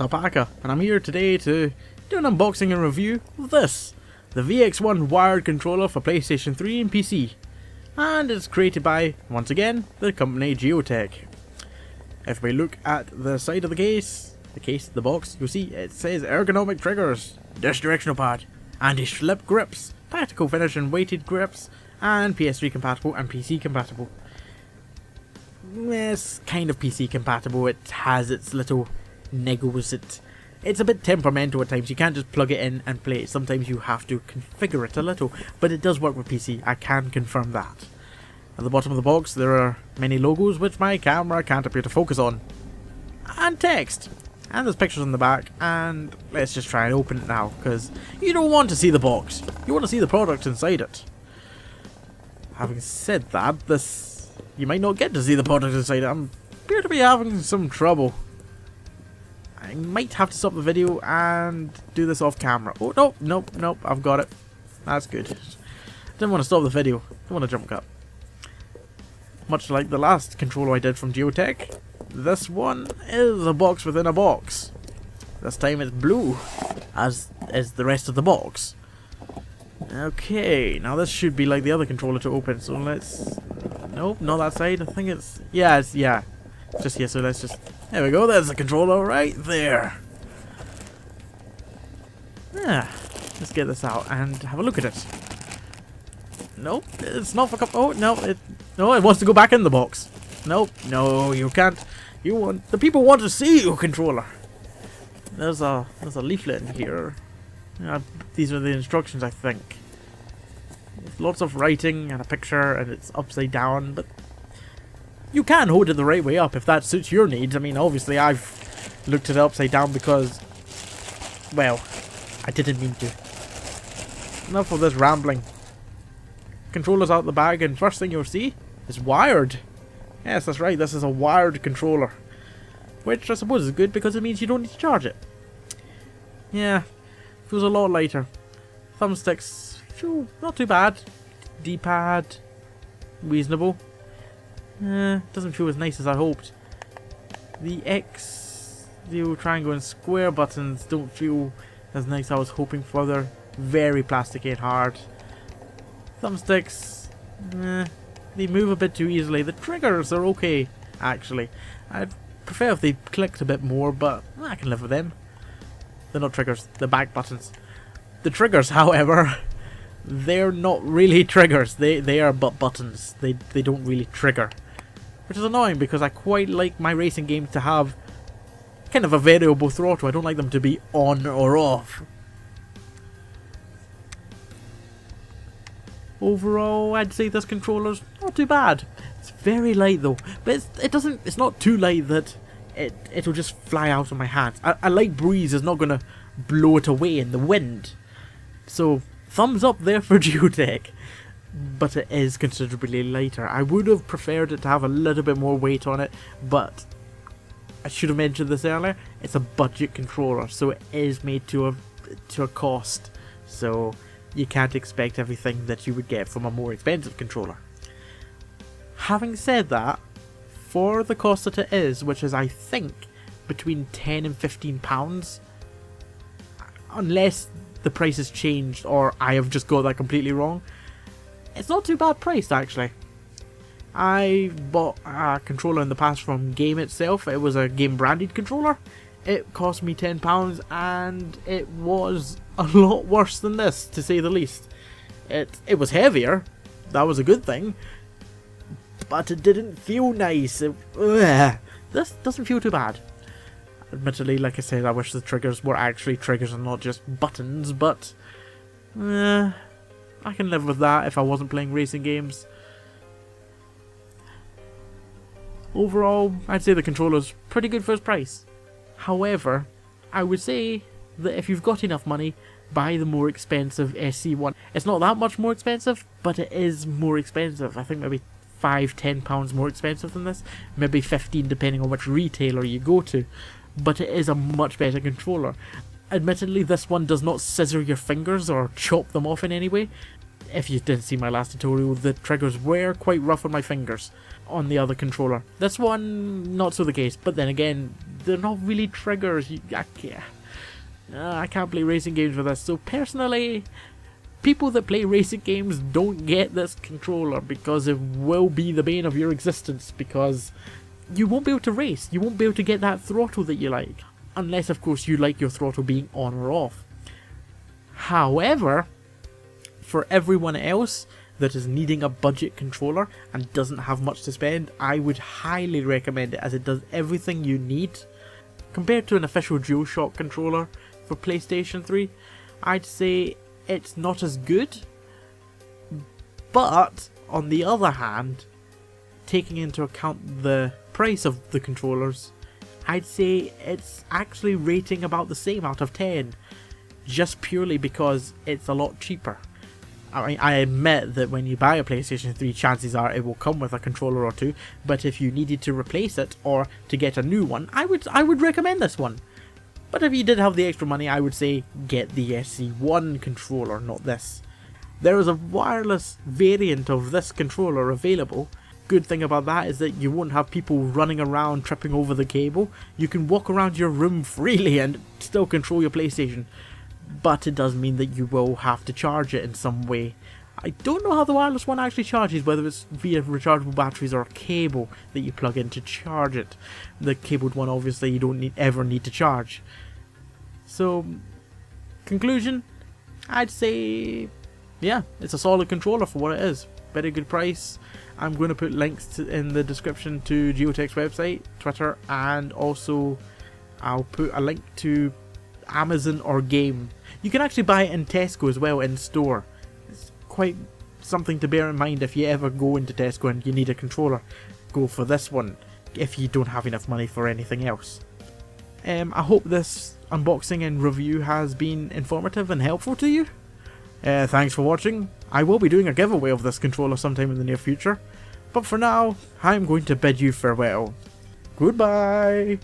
Alpaca, and I'm here today to do an unboxing and review of this, the VX-1 Wired Controller for PlayStation 3 and PC, and it's created by, once again, the company Gioteck. If we look at the side of the box, you'll see it says ergonomic triggers, dash directional pad, anti-slip grips, tactical finish and weighted grips, and PS3 compatible and PC compatible. It's kind of PC compatible, it has its little niggles, it's a bit temperamental at times. You can't just plug it in and play it. Sometimes you have to configure it a little, but it does work with PC, I can confirm that. At the bottom of the box there are many logos which my camera can't appear to focus on, and text, and there's pictures on the back, and let's just try and open it now, because you don't want to see the box, you want to see the product inside it. Having said that, you might not get to see the product inside it. I appear to be having some trouble. I might have to stop the video and do this off camera. Oh, nope, I've got it. That's good. Didn't want to stop the video. Don't want to jump cut. Much like the last controller I did from Gioteck, this one is a box within a box. This time it's blue, as is the rest of the box. Okay, now this should be like the other controller to open, so let's... Nope, not that side. I think it's... Yeah, just here, so let's just... There we go, there's the controller right there. Yeah, let's get this out and have a look at it. Nope, it's not for... Oh, no, it wants to go back in the box. Nope, no, you can't. The people want to see your controller. There's a leaflet in here. These are the instructions, I think. There's lots of writing and a picture, and it's upside down, but you can hold it the right way up if that suits your needs. I mean, obviously I've looked at it upside down because, well, I didn't mean to. Enough of this rambling. Controller's out the bag, and first thing you'll see is wired. Yes, that's right, this is a wired controller, which I suppose is good because it means you don't need to charge it. Yeah, feels a lot lighter. Thumbsticks, not too bad. D-pad, reasonable. Doesn't feel as nice as I hoped. The X, the triangle and square buttons don't feel as nice as I was hoping for. They're very plasticky and hard. Thumbsticks, they move a bit too easily. The triggers are okay, actually. I'd prefer if they clicked a bit more, but I can live with them. They're not triggers, they're back buttons. The triggers, however, they're not really triggers. They are but buttons. They don't really trigger. Which is annoying because I quite like my racing games to have kind of a variable throttle. I don't like them to be on or off. Overall, I'd say this controller's not too bad. It's very light though, but it's not too light that it'll just fly out of my hands. A light breeze is not gonna blow it away in the wind. So thumbs up there for Gioteck, but it is considerably lighter. I would have preferred it to have a little bit more weight on it, but I should have mentioned this earlier. It's a budget controller, so it is made to a cost. So you can't expect everything that you would get from a more expensive controller. Having said that, for the cost that it is, which is I think between £10 and £15, unless the price has changed or I have just got that completely wrong, it's not too bad priced actually. I bought a controller in the past from Game itself. It was a Game branded controller. It cost me £10 and it was a lot worse than this, to say the least. It was heavier, that was a good thing, but it didn't feel nice. This doesn't feel too bad. Admittedly, like I said, I wish the triggers were actually triggers and not just buttons, but I can live with that if I wasn't playing racing games. Overall, I'd say the controller's pretty good for its price. However, I would say that if you've got enough money, buy the more expensive SC1. It's not that much more expensive, but it is more expensive. I think maybe £5–10 more expensive than this. Maybe 15 depending on which retailer you go to. But it is a much better controller. Admittedly, this one does not scissor your fingers or chop them off in any way. if you didn't see my last tutorial, the triggers were quite rough on my fingers on the other controller. This one, not so the case, but then again, they're not really triggers. I can't play racing games with this, so personally, people that play racing games don't get this controller because it will be the bane of your existence, because you won't be able to race, you won't be able to get that throttle that you like, unless of course you like your throttle being on or off. However, for everyone else that is needing a budget controller and doesn't have much to spend, I would highly recommend it, as it does everything you need. Compared to an official Dualshock controller for PlayStation 3, I'd say it's not as good, but on the other hand, taking into account the price of the controllers, I'd say it's actually rating about the same out of 10, just purely because it's a lot cheaper. I admit that when you buy a PlayStation 3, chances are it will come with a controller or two, but if you needed to replace it or to get a new one, I would recommend this one. But if you did have the extra money, I would say get the SC1 controller, not this. There is a wireless variant of this controller available. Good thing about that is that you won't have people running around tripping over the cable. You can walk around your room freely and still control your PlayStation. But it does mean that you will have to charge it in some way. I don't know how the wireless one actually charges, whether it's via rechargeable batteries or a cable that you plug in to charge it. The cabled one, obviously, you don't ever need to charge. So, conclusion, I'd say, yeah, it's a solid controller for what it is. Very good price. I'm going to put links in the description to Gioteck's website, Twitter, and also I'll put a link to Amazon or Game. You can actually buy it in Tesco as well, in store. It's quite something to bear in mind if you ever go into Tesco and you need a controller. Go for this one if you don't have enough money for anything else. I hope this unboxing and review has been informative and helpful to you. Thanks for watching. I will be doing a giveaway of this controller sometime in the near future. But for now, I'm going to bid you farewell. Goodbye!